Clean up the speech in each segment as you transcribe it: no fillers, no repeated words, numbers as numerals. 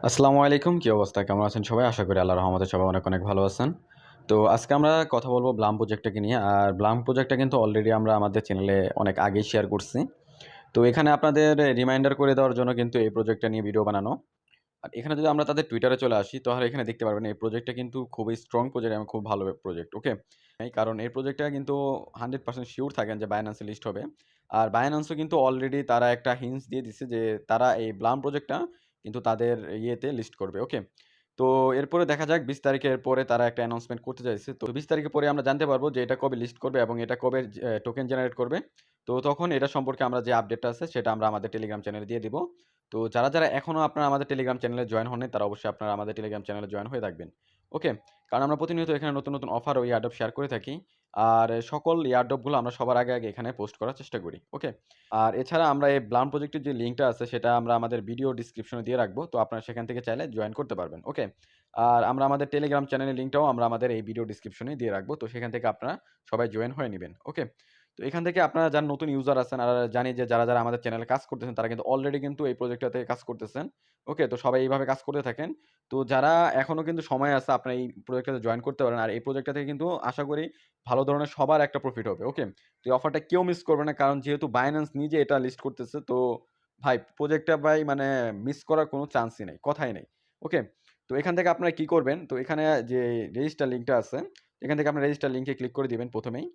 আসসালামু আলাইকুম। কি অবস্থা? কেমন আছেন সবাই? আশা করি আল্লাহর রহমতে সবাই অনেক ভালো আছেন। তো আজকে আমরা কথা বলব ব্লাম প্রজেক্টটাকে নিয়ে। আর ব্লাম প্রজেক্টটা কিন্তু অলরেডি আমরা আমাদের চ্যানেলে অনেক আগেই শেয়ার করছি। তো এখানে আপনাদের রিমাইন্ডার করে দেওয়ার জন্য কিন্তু এই প্রজেক্টটা নিয়ে ভিডিও বানানো। আর এখানে যদি আমরা তাদের টুইটারে চলে আসি, তাহলে এখানে দেখতে পারবেন এই প্রজেক্টটা কিন্তু খুবই স্ট্রং প্রজেক্ট এবং খুব ভালো প্রজেক্ট। ওকে? কারণ এই প্রজেক্টটা কিন্তু 100% সিউর থাকেন যে Binance এ লিস্ট হবে। আর Binance ও কিন্তু অলরেডি তারা একটা হিন্টস দিয়ে দিছে যে তারা এই ব্লাম প্রজেক্টটা কিন্তু তাদের ইয়েতে লিস্ট করবে। ওকে? তো এরপরে দেখা যাক ২০ তারিখের পরে তারা একটা অ্যানাউন্সমেন্ট করতে চাইছে। তো ২০ তারিখের পরে আমরা জানতে পারবো যে এটা কবে লিস্ট করবে এবং এটা কবে টোকেন জেনারেট করবে। তো তখন এটা সম্পর্কে আমরা যে আপডেটটা আছে সেটা আমরা আমাদের টেলিগ্রাম চ্যানেলে দিয়ে দিব। তো যারা এখনও আপনারা আমাদের টেলিগ্রাম চ্যানেলে জয়েন হননি, তারা অবশ্যই আপনারা আমাদের টেলিগ্রাম চ্যানেলে জয়েন হয়ে থাকবেন। ওকে? কারণ আমরা প্রতিনিয়ত এখানে নতুন অফার ও এয়ারড্রপ শেয়ার করে থাকি। আর সকল এয়ারড্রপগুলো আমরা সবার আগে এখানে পোস্ট করার চেষ্টা করি। ওকে? আর এছাড়া আমরা এই ব্লাম প্রজেক্টের যে লিঙ্কটা আছে সেটা আমরা আমাদের ভিডিও ডেসক্রিপশনে দিয়ে রাখবো। তো আপনারা সেখান থেকে চাইলে জয়েন করতে পারবেন। ওকে? আর আমরা আমাদের টেলিগ্রাম চ্যানেলের লিঙ্কটাও আমরা আমাদের এই ভিডিও ডেসক্রিপশনে দিয়ে রাখবো। তো সেখান থেকে আপনারা সবাই জয়েন হয়ে নিবেন। ওকে? তো এখান থেকে আপনারা যারা নতুন ইউজার আছেন আর জানি যে যারা আমাদের চ্যানেলে কাজ করতেছেন তারা কিন্তু অলরেডি কিন্তু এই প্রজেক্টটাতে কাজ করতেছেন। ওকে? তো সবাই এইভাবে কাজ করতে থাকেন। তো যারা এখনো কিন্তু সময় আছে আপনারা এই প্রজেক্টটাতে জয়েন করতে পারেন। আর এই প্রজেক্টটা থেকে কিন্তু আশা করি ভালো ধরনের সবার একটা প্রফিট হবে। ওকে? তো এই অফারটা কেউ মিস করবে না। কারণ যেহেতু Binance নিজে এটা লিস্ট করতেছে, তো ভাই প্রজেক্টটা ভাই মানে মিস করার কোনো চান্সই নাই। কথাই নাই। ওকে? তো এখান থেকে আপনারা কি করবেন? তো এখানে যে রেজিস্টার লিঙ্কটা আছে, এখান থেকে আপনারা রেজিস্টার লিঙ্কে ক্লিক করে দিবেন ১ম এই।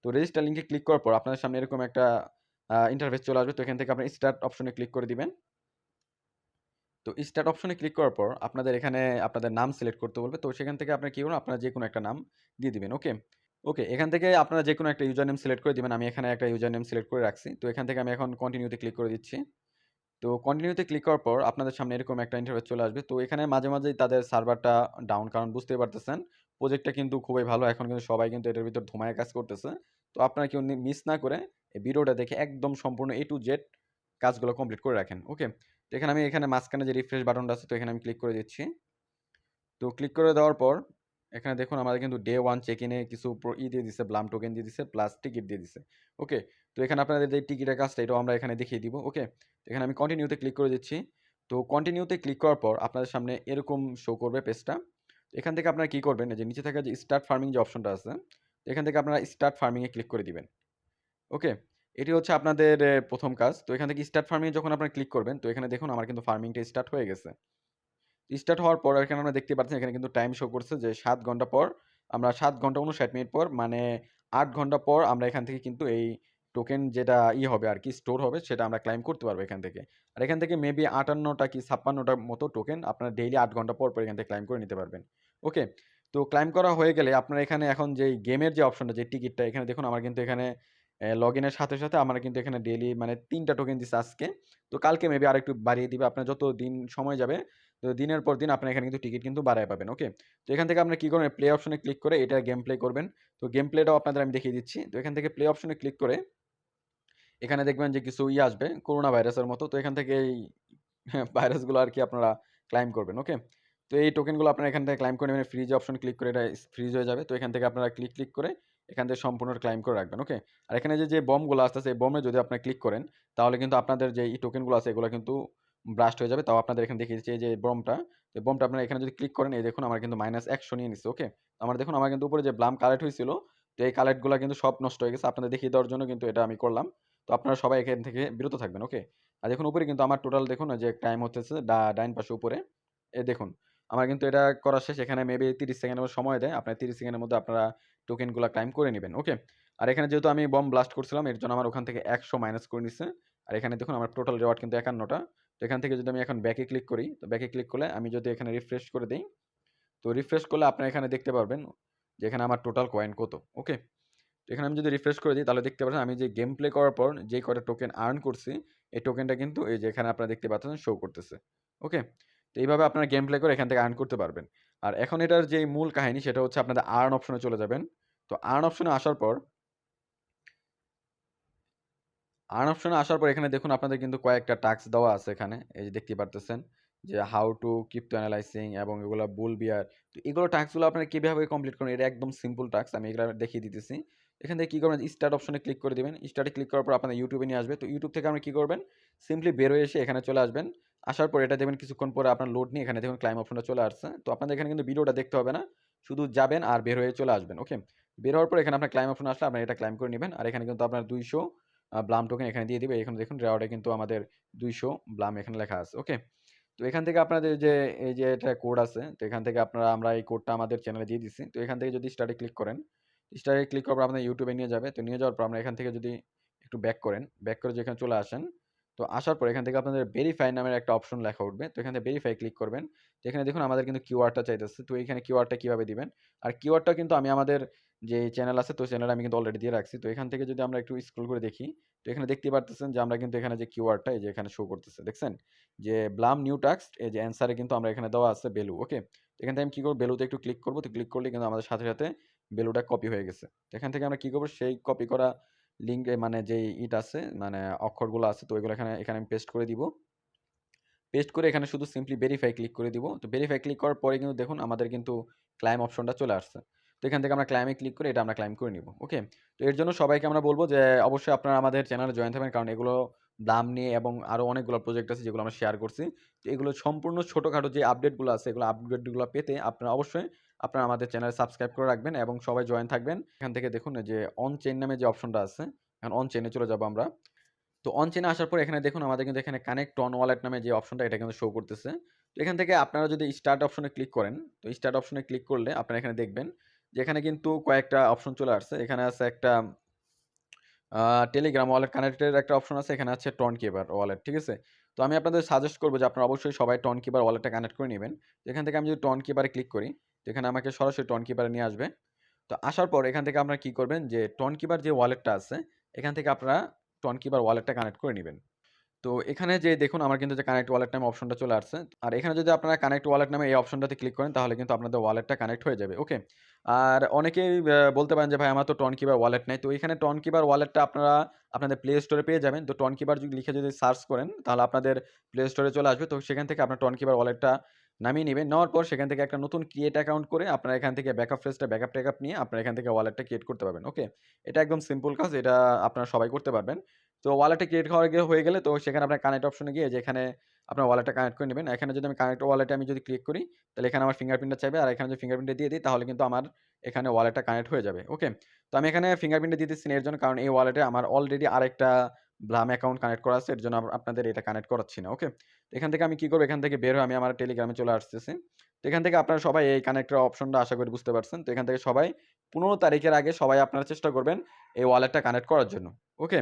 তো রেজিস্টার লিঙ্কে ক্লিক করার পর আপনাদের সামনে এরকম একটা ইন্টারফেস চলে আসবে। তো এখান থেকে আপনারা স্টার্ট অপশনে ক্লিক করে দিবেন। তো স্টার্ট অপশনে ক্লিক করার পর আপনাদের এখানে আপনাদের নাম সিলেক্ট করতে বলবে। তো সেখান থেকে আপনারা কি করবেন? আপনারা যেকোনো একটা নাম দিয়ে দিবেন। ওকে? ওকে, এখান থেকে আপনারা যেকোনো একটা ইউজার নেম সিলেক্ট করে দিবেন। আমি এখানে একটা ইউজার নেম সিলেক্ট করে রাখছি। তো এখান থেকে আমি এখন কন্টিনিউ তে ক্লিক করে দিচ্ছি। তো কন্টিনিউতে ক্লিক করার পর আপনাদের সামনে এরকম একটা ইন্টারফেস চলে আসবে। তো এখানে মাঝেই তাদের সার্ভারটা ডাউন, কারণ বুঝতেই পারতেছেন প্রজেক্টটা কিন্তু খুবই ভালো। এখন কিন্তু সবাই কিন্তু এটার ভিতর ধুমায় কাজ করতেছে। তো আপনারা কেউ মিস না করে এই ভিডিওটা দেখে একদম সম্পূর্ণ A to Z কাজগুলো কমপ্লিট করে রাখেন। ওকে? তো এখানে আমি মাঝখানে যে রিফ্রেশ বাটনটা আছে, তো এখানে আমি ক্লিক করে দিচ্ছি। তো ক্লিক করে দেওয়ার পর এখানে দেখুন আমাদের কিন্তু ডে 1 চেক ইনে কিছু দিয়ে দিছে, ব্লাম টোকেন দিয়ে দিছে, প্লাস টিকিট দিয়ে দিছে। ওকে? তো এখানে আপনাদের যে টিকিটের কাজটা এটাও আমরা এখানে দেখিয়ে দিব। ওকে? তো এখানে আমি কন্টিনিউতে ক্লিক করে দিচ্ছি। তো কন্টিনিউতে ক্লিক করার পর আপনাদের সামনে এরকম শো করবে পেজটা। এখান থেকে আপনারা কি করবেন? এই যে নিচে থাকা যে স্টার্ট ফার্মিং যে অপশনটা আছে, তো এখান থেকে আপনারা স্টার্ট ফার্মিং এ ক্লিক করে দিবেন। ওকে? এটি হচ্ছে আপনাদের ১ম কাজ। তো এখান থেকে স্টার্ট ফার্মিং এ যখন আপনারা ক্লিক করবেন, তো এখানে দেখুন আমার কিন্তু ফার্মিংটা স্টার্ট হয়ে গেছে। স্টার্ট হওয়ার পর এখানে আমরা দেখতে পাচ্ছেন এখানে কিন্তু টাইম শো করছে যে ৭ ঘন্টা পর, আমরা ৭ ঘন্টা ৫৯ মিনিট পর মানে ৮ ঘন্টা পর আমরা এখান থেকে কিন্তু এই টোকেন যেটা হবে আরকি, স্টোর হবে সেটা আমরা ক্লাইম করতে পারবো এখান থেকে। আর এখান থেকে মেবি ৫৮ টা কি ৫৬ টার মতো টোকেন আপনারা ডেইলি ৮ ঘন্টা পর এখান থেকে ক্লাইম করে নিতে পারবেন। ওকে? তো ক্লাইম করা হয়ে গেলে আপনারা এখানে এখন যেই গেমের যে অপশনটা, যে টিকিটটা, এখানে দেখুন আমার কিন্তু এখানে লগইনের সাথে আমার কিন্তু এখানে ডেইলি মানে ৩ টা টোকেন দিছে আজকে। তো কালকে মেবি আরেকটু বাড়িয়ে দিবে। আপনার যত দিন সময় যাবে, তো দিনের পর দিন আপনার এখানে কিন্তু টিকিট কিন্তু বাড়ায় পাবেন। ওকে? তো এখান থেকে আপনারা কি করবেন? প্লে অপশনে ক্লিক করে এটা গেম প্লে করবেন। তো গেম প্লেটাও আপনাদের আমি দেখিয়ে দিচ্ছি। তো এখান থেকে প্লে অপশনে ক্লিক করে এখানে দেখবেন যে কিছু আসবে করোনা ভাইরাসের মতো। তো এখান থেকে এই ভাইরাসগুলো আরকি আপনারা ক্লাইম করবেন। ওকে? তো এই টোকেনগুলো আপনারা এখান থেকে ক্লাইম করে নেবেন। ফ্রিজ অপশনে ক্লিক করে এটা ফ্রিজ হয়ে যাবে। তো এখান থেকে আপনারা ক্লিক করে এখান থেকে সম্পূর্ণ ক্লাইম করে রাখবেন। ওকে? আর এখানে যে বমগুলো আসতেছে, এই বমে যদি আপনারা ক্লিক করেন তাহলে কিন্তু আপনাদের যে এই টোকেনগুলো আছে এগুলো কিন্তু ব্রাস্ট হয়ে যাবে। তাও আপনাদের এখানে দেখিয়ে দিচ্ছি এই যে বমটা, তো বমটা আপনারা এখানে যদি ক্লিক করেন, এই দেখুন আমার কিন্তু -১০০ নিয়ে নিচ্ছে। ওকে? আমার দেখুন আমার কিন্তু উপরে যে ব্লাম কালেক্ট হয়েছিল, তো এই কালেক্ট গুলা কিন্তু সব নষ্ট হয়ে গেছে। আপনাদের দেখিয়ে দেওয়ার জন্য কিন্তু এটা আমি করলাম। তো আপনারা সবাই এখান থেকে বিরত থাকবেন। ওকে? আর দেখুন উপরে কিন্তু আমার টোটাল দেখুন ওই যে টাইম হতেছে ডাইন পাশে উপরে। দেখুন আমার কিন্তু এটা করা শেষ। এখানে মেবি ৩০ সেকেন্ডের মতো সময় দেয়। আপনার ৩০ সেকেন্ডের মধ্যে আপনারা টোকেন গুলা ক্লাইম করে নিবেন। ওকে? আর এখানে যেহেতু আমি বম ব্লাস্ট করছিলাম এর জন্য আমার ওখান থেকে ১০০ মাইনাস করে নিছে। আর এখানে দেখুন আমার টোটাল রিওয়ার্ড কিন্তু ৫১ টা। তো এখান থেকে যদি আমি এখন ব্যাক এ ক্লিক করি, তো ব্যাক এ ক্লিক করলে আমি যদি এখানে রিফ্রেশ করে দেই, তো রিফ্রেশ করলে আপনারা এখানে দেখতে পারবেন যে এখানে আমার টোটাল কয়েন কত। ওকে? তো এখানে আমি যদি রিফ্রেশ করে দিই তাহলে দেখতে পাচ্ছেন আমি যে গেম প্লে করার পর যে কয়টা টোকেন আর্ন করছি, এই টোকেনটা কিন্তু এই যে এখানে আপনারা দেখতে পাচ্ছেন শো করতেছে। ওকে? তো এইভাবে আপনারা গেম প্লে করে এখান থেকে আর্ন করতে পারবেন। আর এখন এটার যেই মূল কাহিনী সেটা হচ্ছে আপনাদের আর্ন অপশনে চলে যাবেন। তো আর্ন অপশনে আসার পর এখানে দেখুন আপনাদের কিন্তু কয়েকটা টাস্ক দেওয়া আছে এখানে। এই যে দেখতেই পারতেছেন যে হাউ টু ক্রিপ্টো অ্যানালাইসিং এবং এগুলা বুল বিয়ার। তো এগুলো টাস্কগুলো আপনারা কিভাবে কমপ্লিট করবেন? এটা একদম সিম্পল টাস্ক। আমি এগুলা দেখিয়ে দিতেছি। এখান থেকে কি করবেন? স্টার্ট অপশনে ক্লিক করে দিবেন। স্টার্টে ক্লিক করার পর আপনাদের YouTube এ নিয়ে আসবে। তো YouTube থেকে আপনি কি করবেন? সিম্পলি বের হয়ে এসে এখানে চলে আসবেন। আসার পরে এটা দেখবেন কিছুক্ষণ পরে আপনার লোড নিয়ে এখানে দেখুন ক্লাইম অপশনটা চলে আসছে। তো আপনাদের এখানে কিন্তু ভিডিওটা দেখতে হবে না। শুধু যাবেন আর বের হয়ে চলে আসবেন। ওকে? বের হওয়ার পর এখানে আপনার ক্লাইম অপশন আসলে আপনারা এটা ক্লাইম করে নিবেন। আর এখানে কিন্তু আপনার 200 ব্লাম টোকেন এখানে দিয়ে দিবে। এখানে দেখুন রেওয়ার্ডে কিন্তু আমাদের 200 ব্লাম এখানে লেখা আছে। ওকে? তো এখান থেকে আপনাদের যে এই যে এটা কোড আছে, তো এখান থেকে আমরা এই কোডটা আমাদের চ্যানেলে দিয়ে দিছি। তো এখান থেকে যদি স্টার্টে ক্লিক করেন, স্টার্টে ক্লিক করার পর আপনার ইউটিউবে নিয়ে যাবে। তো নিয়ে যাওয়ার পর আপনারা এখান থেকে যদি একটু ব্যাক করেন, ব্যাক করে যদি এখানে চলে আসেন, তো আসার পর এখান থেকে আপনাদের ভেরিফাই নামের একটা অপশন লেখা উঠবে। তো এখানে ভেরিফাই ক্লিক করবেন। তো এখানে দেখুন আমাদের কিন্তু কিওয়ার্ডটা চাইতেছে। তো এখানে কিওয়ার্ডটা কিভাবে দিবেন? আর কিওয়ার্ডটা কিন্তু আমি আমাদের যে চ্যানেল আছে, তো চ্যানেলে আমি কিন্তু অলরেডি দিয়ে রাখছি। তো এখান থেকে যদি আমরা একটু স্ক্রল করে দেখি, তো এখানে দেখতেই পারতেছেন যে আমরা কিন্তু এখানে যে কিওয়ার্ডটা এই যে এখানে শো করতেছে। দেখছেন? যে ব্লাম নিউ টাস্ক এই যে অ্যান্সারে কিন্তু আমরা এখানে দেওয়া আছে ভ্যালু। ওকে? তো এখান থেকে আমি কি করব? ভ্যালুতে একটু ক্লিক করব। তো ক্লিক করলে কিন্তু আমাদের সাথে, সাথে ভ্যালুটা কপি হয়ে গেছে। তো এখান থেকে আমরা কি করব? সেই কপি করা লিঙ্কে মানে যেই আছে মানে অক্ষরগুলো আছে, তো ওইগুলো এখানে আমি পেস্ট করে দিব। পেস্ট করে এখানে শুধু সিম্পলি ভেরিফাই ক্লিক করে দিব। তো ভেরিফাই ক্লিক করার পরে কিন্তু দেখুন আমাদের কিন্তু ক্লাইম অপশনটা চলে আসছে। তো এখান থেকে আমরা ক্লাইমে ক্লিক করে এটা আমরা ক্লাইম করে নিব। ওকে? তো এর জন্য সবাইকে আমরা বলব যে অবশ্যই আপনারা আমাদের চ্যানেলে জয়েন থাকবেন, কারণ এগুলো দাম নিয়ে এবং আরো অনেকগুলো প্রজেক্ট আছে যেগুলো আমরা শেয়ার করছি। তো এগুলো সম্পূর্ণ ছোটখাটো যে আপডেটগুলো আছে, এগুলো আপডেটগুলো পেতে আপনারা অবশ্যই আপনারা আমাদের চ্যানেলে সাবস্ক্রাইব করে রাখবেন এবং সবাই জয়েন থাকবেন। এখান থেকে দেখুন যে অন চেইন নামে যে অপশনটা আছে, এখন অন চেইনে চলে যাব আমরা। তো অন চেইনে আসার পর এখানে দেখুন আমাদের কিন্তু এখানে কানেক্ট অন ওয়ালেট নামে যে অপশনটা, এটা কিন্তু শো করতেছে। তো এখান থেকে আপনারা যদি স্টার্ট অপশনে ক্লিক করেন, তো স্টার্ট অপশনে ক্লিক করলে আপনারা এখানে দেখবেন যে এখানে কিন্তু কয়েকটা অপশন চলে আসছে। এখানে আছে একটা আ টেলিগ্রাম ওয়ালেট কানেক্টের একটা অপশন আছে, এখানে আছে টনকিপার ওয়ালেট, ঠিক আছে? তো আমি আপনাদের সাজেস্ট করব যে আপনারা অবশ্যই সবাই টনকিপার ওয়ালেটটা কানেক্ট করে নিবেন। তো এখান থেকে আমি যদি টনকিপারে ক্লিক করি, তো এখানে আমাকে সরাসরি টনকিপারে নিয়ে আসবে। তো আসার পর এখান থেকে আপনারা কি করবেন যে টনকিপার যে ওয়ালেটটা আছে, এখান থেকে আপনারা টনকিপার ওয়ালেটটা কানেক্ট করে নিবেন। তো এখানে যে দেখুন আমার কিন্তু যে কানেক্ট ওয়ালেট নামে অপশনটা চলে আসছে। আর এখানে যদি আপনারা কানেক্ট ওয়ালেট নামে এই অপশনটাতে ক্লিক করেন, তাহলে কিন্তু আপনাদের ওয়ালেটটা কানেক্ট হয়ে যাবে। ওকে? আর অনেকেই বলতে পারেন যে ভাই আমার তো টনকিপার ওয়ালেট নাই। তো এখানে টনকিপার ওয়ালেটটা আপনারা আপনাদের প্লে স্টোরে পেয়ে যাবেন। তো টনকিপার যদি লিখে যদি সার্চ করেন, তাহলে আপনাদের প্লে স্টোরে চলে আসবে। তো সেখান থেকে আপনার টনকিপার ওয়ালেটটা নামিয়ে নিবেন। নেওয়ার পর সেখান থেকে একটা নতুন ক্রিয়েট অ্যাকাউন্ট করে আপনারা এখান থেকে ব্যাকআপ ফ্রেজটা ব্যাকআপ নিয়ে আপনারা এখান থেকে ওয়ালেটটা ক্রিয়েট করতে পারবেন। ওকে? এটা একদম সিম্পল কাজ। এটা আপনারা সবাই করতে পারবেন। তো ওয়ালেটটা ক্রিয়েট হয়ে গেলে তো সেখানে আপনার কানেক্ট অপশনে গিয়ে যেখানে আপনার ওয়ালেটটা কানেক্ট করে নেবেন। এখানে যদি আমি কানেক্ট ওয়ালেটে আমি যদি ক্লিক করি, তাহলে এখানে আমার ফিঙ্গারপ্রিন্টটা চাইবে। আর এখানে যদি ফিঙ্গারপ্রিন্টটা দিয়ে দিই, তাহলে কিন্তু আমার এখানে ওয়ালেটটা কানেক্ট হয়ে যাবে। ওকে? তো আমি এখানে ফিঙ্গারপ্রিন্টটা দিয়ে দিচ্ছি না এর জন্য, কারণ এই ওয়ালেটে আমার অলরেডি আরেকটা ব্লাম অ্যাকাউন্ট কানেক্ট করা আছে। এর জন্য আপনাদের এটা কানেক্ট করাচ্ছি না। ওকে? তো এখান থেকে আমি কি করব? এখান থেকে বের হয়ে আমি আমার টেলিগ্রামে চলে আসতেছি। তো এখান থেকে আপনারা সবাই এই কানেক্টের অপশনটা আশা করি বুঝতে পারছেন। তো এখান থেকে সবাই 15 তারিখের আগে সবাই আপনারা চেষ্টা করবেন এই ওয়ালেটটা কানেক্ট করার জন্য। ওকে?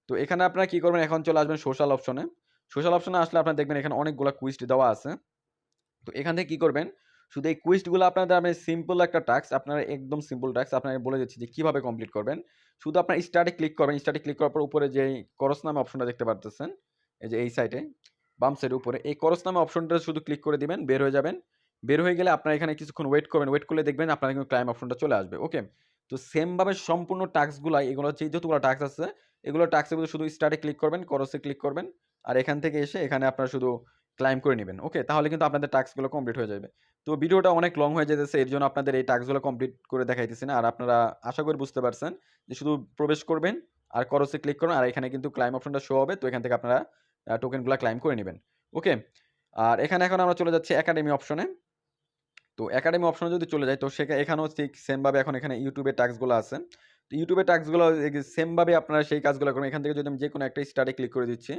তো এখানে আপনারা কি করবেন? এখন চলে আসবেন সোশ্যাল অপশনে। সোশ্যাল অপশনে আসলে আপনারা দেখবেন এখানে অনেকগুলা কুইজ দেওয়া আছে। তো এখান থেকে কি করবেন? শুধু এই কুইজগুলো আপনাদের আমি সিম্পল একটা টাস্ক, আপনারা একদম সিম্পল টাস্ক আপনাকে বলে দিচ্ছি যে কিভাবে কমপ্লিট করবেন। শুধু আপনার স্টার্টে ক্লিক করবেন। স্টার্টে ক্লিক করার পর উপরে যেই করস নামে অপশনটা দেখতে পারতেছেন, এই যে এই সাইডে বাম সাইডে উপরে এই করস নামে অপশনটা শুধু ক্লিক করে দিবেন, বের হয়ে যাবেন। বের হয়ে গেলে আপনারা এখানে কিছুক্ষণ ওয়েট করবেন। ওয়েট করলে দেখবেন আপনার কিন্তু ক্লাইম অপশনটা চলে আসবে। ওকে? তো সেম ভাবে সম্পূর্ণ টাস্কগুলা এগুলো যতগুলো টাস্ক আছে, এগুলো টাস্কের মধ্যে শুধু স্টার্টে ক্লিক করবেন, করসে ক্লিক করবেন। আর এখান থেকে এসে এখানে আপনারা শুধু ক্লাইম করে নিবেন। ওকে? তাহলে কিন্তু আপনাদের টাস্কগুলো কমপ্লিট হয়ে যাবে। তো ভিডিওটা অনেক লং হয়ে যাইতেছে। এর জন্য আপনাদের এই টাস্কগুলো কমপ্লিট করে দেখাইতেছি না। আর আপনারা আশা করি বুঝতে পারছেন যে শুধু প্রবেশ করবেন আর করসে ক্লিক করবেন। আর এখানে কিন্তু ক্লাইম অপশনটা শো হবে। তো এখান থেকে আপনারা টোকেনগুলা ক্লাইম করে নিবেন। ওকে? আর এখানে এখন আমরা চলে যাচ্ছি একাডেমি অপশনে। তো একাডেমি অপশনে যদি চলে যাই, তো এখানেও ঠিক সেম ভাবে এখন এখানে ইউটিউবের টাস্কগুলো আছে। তো ইউটিউবের টাস্কগুলো সেম ভাবে আপনারা সেই কাজগুলো করবেন। এখান থেকে যদি আমি যেকোনো একটা স্টারে ক্লিক করে দিচ্ছি।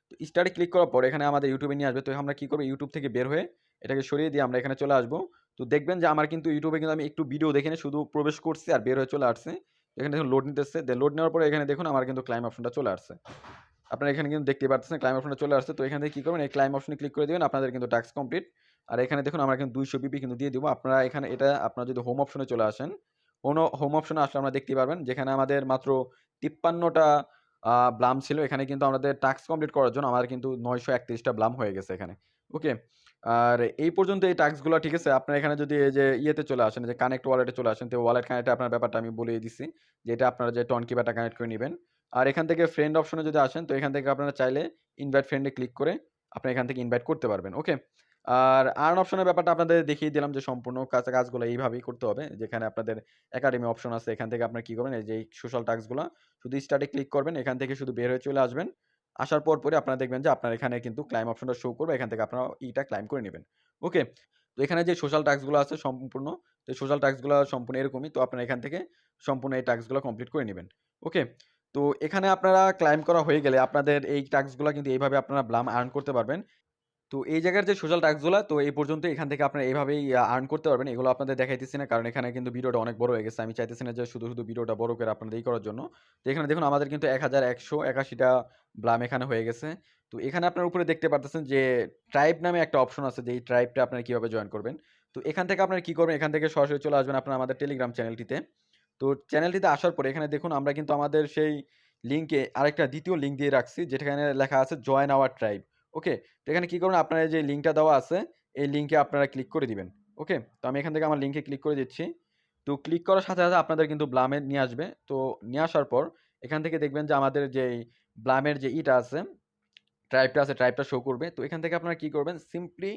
তো স্টারে ক্লিক করার পর এখানে আমাদের ইউটিউবে নিয়ে আসবে। তো আমরা কি করব? ইউটিউব থেকে বের হয়ে এটাকে সরিয়ে দিয়ে আমরা এখানে চলে আসবো। তো দেখবেন যে আমার কিন্তু ইউটিউবে কিন্তু আমি একটু ভিডিও দেখে নিয়ে শুধু প্রবেশ করছি আর বের হয়ে চলে আসছি। এখানে দেখুন লোড নিতেছে। লোড নেওয়ার পরে এখানে দেখুন আমার কিন্তু ক্লাইম অপশনটা চলে আসছে। আপনারা এখানে কিন্তু দেখতেই পাচ্ছেন ক্লাইম অপশনটা চলে আসছে। তো এখান থেকে কি করবেন? এই ক্লাইম অপশনে ক্লিক করে দিবেন। আপনাদের কিন্তু টাস্ক কমপ্লিট। আর এখানে দেখুন আমরা কিন্তু 200 বিপি কিন্তু দিয়ে দিব। আপনারা এখানে এটা আপনারা যদি হোম অপশনে চলে আসেন, হোম অপশনে আসলে আমরা দেখতেই পারবেন যেখানে আমাদের মাত্র 53 টা ব্লাম ছিল। এখানে কিন্তু আমাদের টাস্ক কমপ্লিট করার জন্য আমাদের কিন্তু 931 টা ব্লাম হয়ে গেছে এখানে। ওকে? আর এই পর্যন্ত এই টাস্কগুলো ঠিক আছে? আপনারা এখানে যদি এই যে ইয়েতে চলে আসেন, যে কানেক্ট ওয়ালেটে চলে আসেন, তো ওয়ালেট কানেক্টে আপনার ব্যাপারটা আমি বলেই দিছি। যে এটা আপনারা যে টনকিপারটা কানেক্ট করে নিবেন। আর এখান থেকে ফ্রেন্ড অপশনে যদি আসেন, তো এখান থেকে আপনারা চাইলে ইনভাইট ফ্রেন্ড এ ক্লিক করে আপনি এখান থেকে ইনভাইট করতে পারবেন। ওকে? আর আর্ন অপশনের ব্যাপারটা আপনাদের দেখিয়ে দিলাম যে সম্পূর্ণ কাজগুলো এইভাবেই করতে হবে। যেখানে আপনাদের একাডেমি অপশন আছে, এখান থেকে আপনারা কি করবেন? এই যে এই সোশ্যাল টাস্কগুলা শুধু স্টার্ট এ ক্লিক করবেন। এখান থেকে শুধু বের হয়ে চলে আসবেন। আসার পরই আপনারা দেখবেন যে আপনার এখানে কিন্তু ক্লাইম অপশনটা শো করবে। এখান থেকে আপনারা ক্লাইম করে নিবেন। ওকে? তো এখানে যে সোশ্যাল টাস্ক গুলো আছে সম্পূর্ণ, তো সোশ্যাল টাস্ক গুলা সম্পূর্ণ এরকমই। তো আপনারা এখান থেকে সম্পূর্ণ এই টাস্ক গুলা কমপ্লিট করে নিবেন। ওকে? তো এখানে আপনারা ক্লাইম করা হয়ে গেলে আপনাদের এই টাস্ক গুলা কিন্তু এইভাবে আপনারা ব্লাম আর্ন করতে পারবেন। তো এই জায়গার যে সোশ্যাল টাস্ক গুলা তো এই পর্যন্ত এখান থেকে আপনারা এভাবেই আর্ন করতে পারবেন। এগুলো আপনাদের দেখাইতেছি না। কারণ এখানে কিন্তু ভিডিওটা অনেক বড় হয়ে গেছে। আমি চাইতেছি না যে শুধু ভিডিওটা বড় করে আপনাদের করার জন্য। তো এখানে দেখুন আমাদের কিন্তু ১১৮১ টা ব্লাম এখানে হয়ে গেছে। তো এখানে আপনারা উপরে দেখতে পারতেছেন যে ট্রাইব নামে একটা অপশন আছে যে এই ট্রাইবটা আপনারা কিভাবে জয়েন করবেন। তো এখান থেকে আপনারা কি করবেন? এখান থেকে সরাসরি চলে আসবেন আপনারা আমাদের টেলিগ্রাম চ্যানেলটিতে। তো চ্যানেলটিতে আসার পরে এখানে দেখুন আমরা কিন্তু আমাদের সেই লিঙ্কে আরেকটা দ্বিতীয় লিঙ্ক দিয়ে রাখছি যেখানে লেখা আছে জয়েন আওয়ার ট্রাইব। ওকে? তো এখানে কি করবেন আপনার এই যে লিঙ্কটা দেওয়া আছে, এই লিঙ্কে আপনারা ক্লিক করে দিবেন। ওকে? তো আমি এখান থেকে আমার লিঙ্কে ক্লিক করে দিচ্ছি। তো ক্লিক করার সাথে আপনাদের কিন্তু ব্লামে নিয়ে আসবে। তো নিয়ে আসার পর এখান থেকে দেখবেন যে আমাদের যেই ব্লামের যে আছে, ট্রাইবটা আছে, ট্রাইবটা শো করবে। তো এখান থেকে আপনারা কি করবেন? সিম্পলি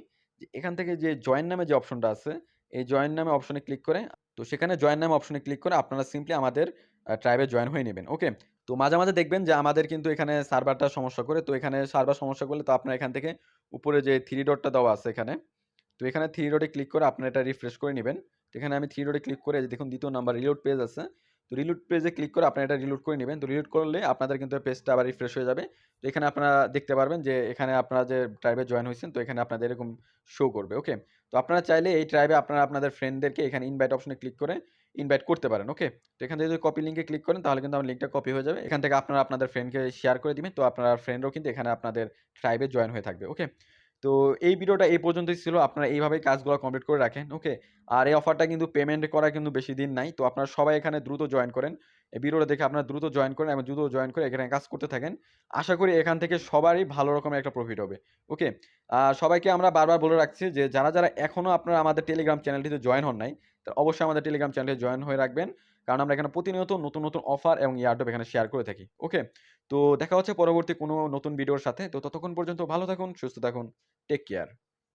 এখান থেকে যে জয়েন নামে যে অপশনটা আছে, এই জয়েন নামে অপশনে ক্লিক করে তো সেখানে জয়েন নামে অপশনে ক্লিক করে আপনারা সিম্পলি আমাদের ট্রাইবে জয়েন হয়ে নিবেন। ওকে? তো মাঝে দেখবেন যে আমাদের কিন্তু এখানে সার্ভারটা সমস্যা করে। তো এখানে সার্ভার সমস্যা করলে তো আপনারা এখান থেকে উপরে যে 3 ডটটা দেওয়া আছে এখানে, তো এখানে 3 ডটে ক্লিক করে আপনারা এটা রিফ্রেশ করে নিবেন। তো এখানে আমি 3 ডটে ক্লিক করে এই যে দেখুন ২য় নাম্বার রিলোড পেজ আছে। তো রিলোড পেজে ক্লিক করে আপনারা এটা রিলোড করে নিবেন। তো রিলোড করলে আপনাদের কিন্তু পেজটা আবার রিফ্রেশ হয়ে যাবে। তো এখানে আপনারা দেখতে পারবেন যে এখানে আপনারা যে ট্রাইবে জয়েন হইছেন তো এখানে আপনাদের এরকম শো করবে। ওকে? তো আপনারা চাইলে এই ট্রাইবে আপনারা আপনাদের ফ্রেন্ডদেরকে এখানে ইনভাইট অপশনে ক্লিক করে ইনভাইট করতে পারেন। ওকে? তো এখান থেকে যদি কপি লিংকে ক্লিক করেন তাহলে কিন্তু আমার লিংকটা কপি হয়ে যাবে। এখান থেকে আপনারা আপনাদের ফ্রেন্ডকে শেয়ার করে দিবেন। তো আপনার ফ্রেন্ডরাও কিন্তু এখানে আপনাদের ট্রাইবে জয়েন হয়ে থাকবে। ওকে? তো এই ভিডিওটা এই পর্যন্তই ছিল। আপনারা এইভাবেই কাজগুলো কমপ্লিট করে রাখেন। ওকে? আর এই অফারটা কিন্তু পেমেন্ট করার কিন্তু বেশি দিন নাই। তো আপনারা সবাই এখানে দ্রুত জয়েন করেন। এই ভিডিওটা দেখে আপনারা দ্রুত জয়েন করেন এবং দ্রুত জয়েন করে এখানে কাজ করতে থাকেন। আশা করি এখান থেকে সবারই ভালো রকমের একটা প্রফিট হবে। ওকে? সবাইকে আমরা বারবার বলে রাখছি যে যারা এখনো আপনারা আমাদের টেলিগ্রাম চ্যানেলটিতে জয়েন হন নাই, তো অবশ্যই আমাদের টেলিগ্রাম চ্যানেলে জয়েন হয়ে রাখবেন। কারণ আমরা এখানে প্রতিনিয়ত নতুন অফার এবং এয়ারড্রপ এখানে শেয়ার করে থাকি। ওকে? তো দেখা হচ্ছে পরবর্তী কোনো নতুন ভিডিওর সাথে। তো ততক্ষণ পর্যন্ত ভালো থাকুন, সুস্থ থাকুন। Take care.